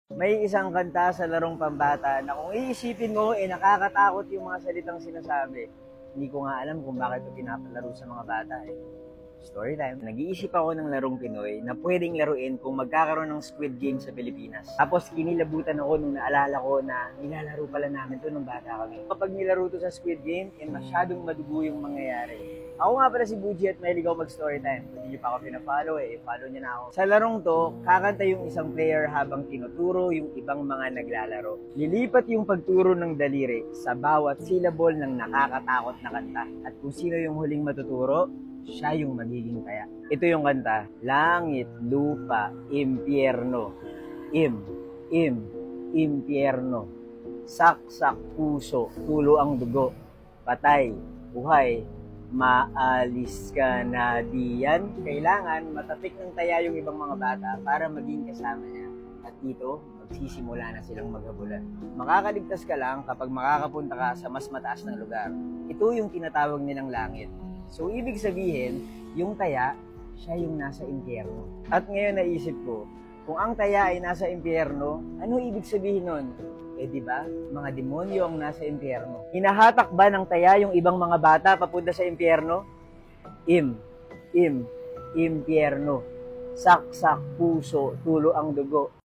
May isang kanta sa larong pambata na kung iisipin mo, nakakatakot yung mga salitang sinasabi. Hindi ko nga alam kung bakit ito pinapalaro sa mga bata Story time. Nag-iisip ako ng larong Pinoy na pwedeng laruin kung magkakaroon ng Squid Game sa Pilipinas. Tapos kinilabutan ako nung naalala ko na nilalaro pala namin to nung bata kami. Kapag nilaro to sa Squid Game, masyadong madugo yung mangyayari. Ako nga pala si Buji at mahilig ako mag-story time. Kung hindi nyo pa ako pina-follow, follow nyo na ako. Sa larong to, kakanta yung isang player habang tinuturo yung ibang mga naglalaro. Lilipat yung pagturo ng daliri sa bawat syllable ng nakakatakot na kanta. At kung sino yung huling matuturo, siya yung magiging taya. Ito yung kanta. Langit, lupa, impyerno. Impyerno. Saksak, puso, tulo ang dugo. Patay, buhay, maalis ka na diyan. Kailangan matapik ng taya yung ibang mga bata para maging kasama niya. At dito, magsisimula na silang maghabulan. Makakaligtas ka lang kapag makakapunta ka sa mas mataas ng lugar. Ito yung tinatawag nilang langit. So, ibig sabihin, yung taya, siya yung nasa impyerno. At ngayon naisip ko, kung ang taya ay nasa impyerno, ano ibig sabihin nun? Di ba? Mga demonyo ang nasa impyerno. Hinahatak ba ng taya yung ibang mga bata papunta sa impyerno? Impyerno. Saksak, puso, tulo ang dugo.